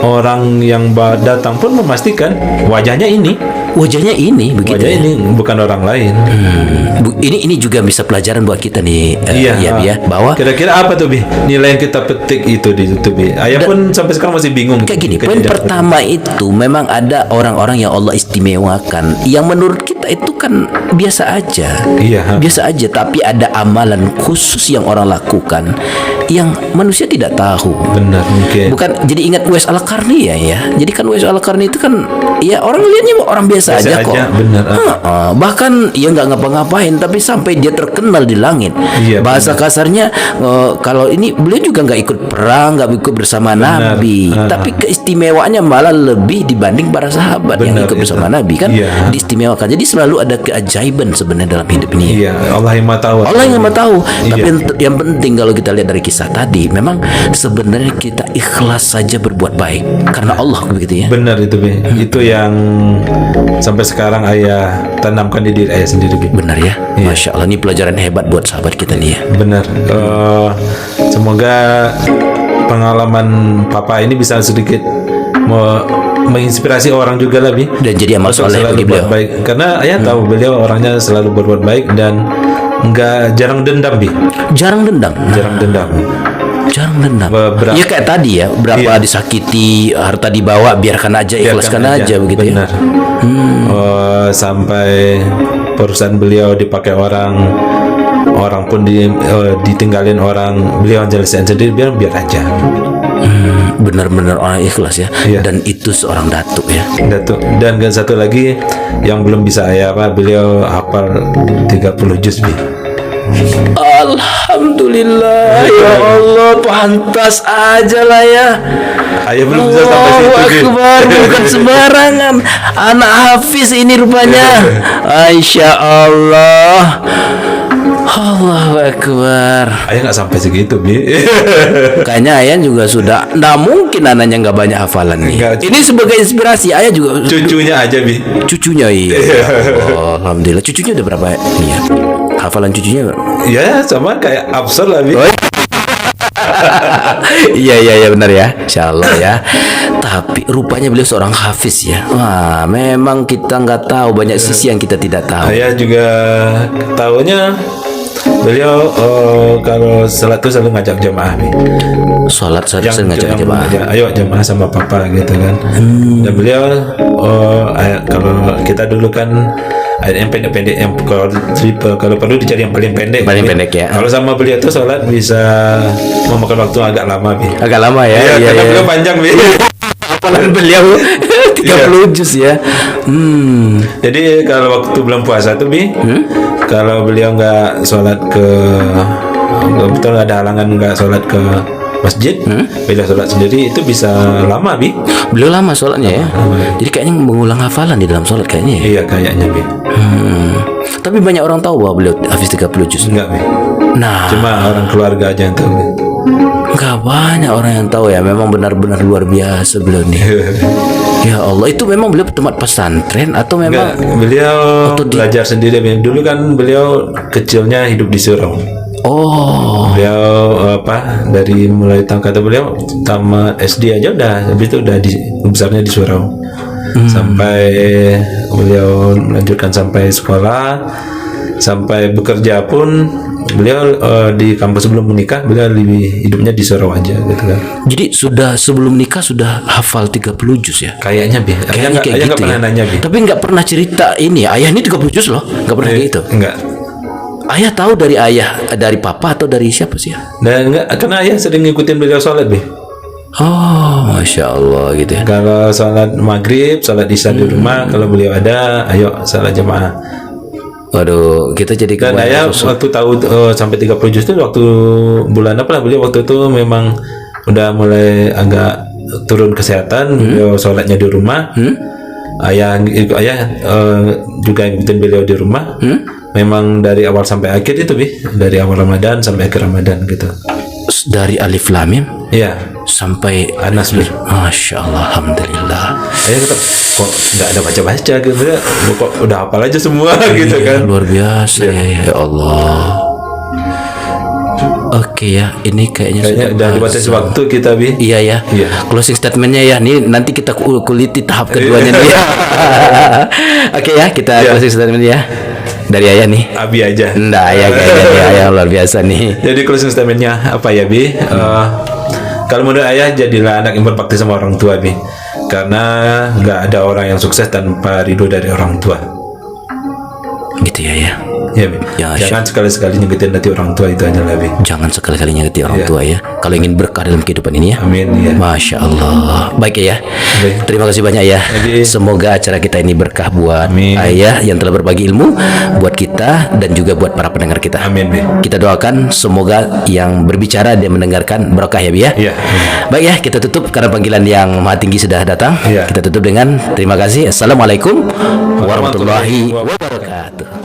orang yang datang pun memastikan wajahnya ini begitu. Wajah ini bukan orang lain. Ini juga bisa pelajaran buat kita nih. Bahwa kira-kira apa tuh nilai yang kita petik itu di situ Ayah pun sampai sekarang masih bingung. Kayak gini, poin pertama itu memang ada orang-orang yang Allah istimewakan, yang menurut kita itu kan biasa aja. Biasa aja, tapi ada amalan khusus yang orang lakukan yang manusia tidak tahu. Benar, mungkin. Bukan, jadi ingat Uwais Al-Qarni ya. Jadi kan Uwais Al-Qarni itu kan ya orang lihatnya orang biasa aja kok. Benar. Bahkan ya nggak ngapa-ngapain, tapi sampai dia terkenal di langit. Bahasa kasarnya kalau ini beliau juga nggak ikut perang, nggak ikut bersama Nabi, tapi keistimewaannya malah lebih dibanding para sahabat yang ikut bersama Nabi kan. Diistimewakan. Jadi selalu ada keajaiban sebenarnya dalam hidup ini. Allah yang Maha tahu. Tapi yang penting kalau kita lihat dari kisah tadi, memang sebenarnya kita ikhlas saja berbuat baik karena Allah, begitu ya. Benar itu Itu yang sampai sekarang ayah tanamkan di diri ayah sendiri. Benar ya. Masya Allah, ini pelajaran hebat buat sahabat kita nih ya. Benar. Semoga pengalaman papa ini bisa sedikit menginspirasi orang juga lebih, dan jadi amal soleh bagi beliau. Baik. Karena ayah tahu beliau orangnya selalu berbuat baik dan jarang dendam Jarang dendam. Ya kayak tadi ya, berapa disakiti, harta dibawa, biarkan aja, ikhlaskan aja begitu. Benar. Sampai perusahaan beliau dipakai orang pun ditinggalin orang, beliau jelasin sendiri, biar aja. Benar-benar orang ikhlas ya. Dan itu seorang datuk ya. Dan satu lagi yang belum bisa beliau hafal 30 juz Alhamdulillah, ya Allah, pantas aja lah ya. Ayah belum bisa sampai situ. Akbar, bukan sembarangan. Anak hafiz ini rupanya. Insya Allah. Allahu Akbar. Ayah nggak sampai segitu, Kayaknya ayah juga sudah. Nggak mungkin anaknya nggak banyak hafalan nih. Ini sebagai inspirasi, ayah juga. Cucunya aja, Cucunya, iya. Oh, alhamdulillah. Cucunya udah berapa nih ya? Hafalan cucunya? Ya, sama kayak Absar lah, Iya benar ya, Insya Allah ya. Tapi rupanya beliau seorang hafiz ya. Wah, memang kita nggak tahu, banyak sisi yang kita tidak tahu. Saya juga tahunya beliau kalau salat tuh selalu ngajak jamaah Sholat sering ngajak jamaah. Ayo jamaah sama papa gitu kan. Dan beliau kalau kita dulu kan ayat yang pendek-pendek, yang kalau perlu dicari yang paling pendek. Paling pendek ya. Kalau sama beliau tuh sholat bisa memakan waktu agak lama, Agak lama ya. Karena beliau panjang, Hafalan beliau 30 juz ya. Jadi kalau waktu bulan puasa tuh kalau beliau nggak sholat betul nggak ada halangan nggak sholat ke masjid, beliau sholat sendiri itu bisa lama, Beliau lama sholatnya ya. Jadi kayaknya mengulang hafalan di dalam sholat kayaknya ya. Iya kayaknya, Tapi banyak orang tahu bahwa beliau hafiz 30 juz. Enggak, Nah, cuma orang keluarga aja yang tahu. Enggak banyak orang yang tahu ya. Memang benar-benar luar biasa beliau nih. Ya Allah, itu memang beliau tempat pesantren atau memang? Enggak, beliau belajar sendiri. Dulu kan beliau kecilnya hidup di Surau. Beliau dari mulai kata beliau tamat SD aja habis itu udah besarnya di Surau. Sampai beliau melanjutkan sampai sekolah, sampai bekerja pun beliau di kampus sebelum menikah beliau hidupnya di Surau aja gitu kan. Jadi sudah sebelum nikah sudah hafal 30 juz ya? Kayaknya Ayah nggak pernah nanya Tapi nggak pernah cerita ini. Ayah ini 30 juz loh, nggak pernah gitu. Enggak. Ayah tahu dari papa atau dari siapa sih ya? Nah, enggak, karena ayah sering ngikutin beliau sholat, Oh, Masya Allah gitu ya. Kalau sholat maghrib, sholat isya di rumah, kalau beliau ada, ayo sholat jamaah. Waduh, kita jadi Dan ayah waktu tahu sampai 30 juz itu waktu bulan apa lah, beliau waktu itu memang udah mulai agak turun kesehatan, beliau sholatnya di rumah. Ayah juga ngikutin beliau di rumah. Memang dari awal sampai akhir itu, dari awal Ramadan sampai akhir Ramadan gitu. Dari Alif Lam Mim Iya, sampai Anas, Masya Allah, Alhamdulillah. Ayah kata kok nggak ada baca-baca gitu, kok udah hafal aja semua gitu kan. Luar biasa ya Allah. Oke ya, ini kayaknya udah dibatasi waktu kita, Bi. Iya ya. Closing statementnya ya, nih nanti kita kuliti tahap keduanya nih. Oke ya, kita closing statement ya. Dari ayah nih. Abi aja. Nggak, ayah kayaknya nih, ayah luar biasa nih. Jadi closing statementnya apa ya, Bi? Kalau menurut ayah, jadilah anak yang berbakti sama orang tua, Bi. Karena nggak ada orang yang sukses tanpa ridho dari orang tua. Gitu ya. Ya, Bi. Ya, Jangan sekali-sekali nyegetin hati orang tua, itu aja lah, Bi. Jangan sekali-kali nyakiti orang tua ya. Kalau ingin berkah dalam kehidupan ini ya. Amin ya. Masya Allah. Baik ya. Terima kasih banyak ya. Semoga acara kita ini berkah buat ayah yang telah berbagi ilmu buat kita dan juga buat para pendengar kita. Amin, Bi. Kita doakan semoga yang berbicara dan mendengarkan berkah ya, Bi ya. Iya. Baik ya, kita tutup karena panggilan yang Maha Tinggi sudah datang. Iya. Kita tutup dengan terima kasih. Assalamualaikum warahmatullahi wabarakatuh.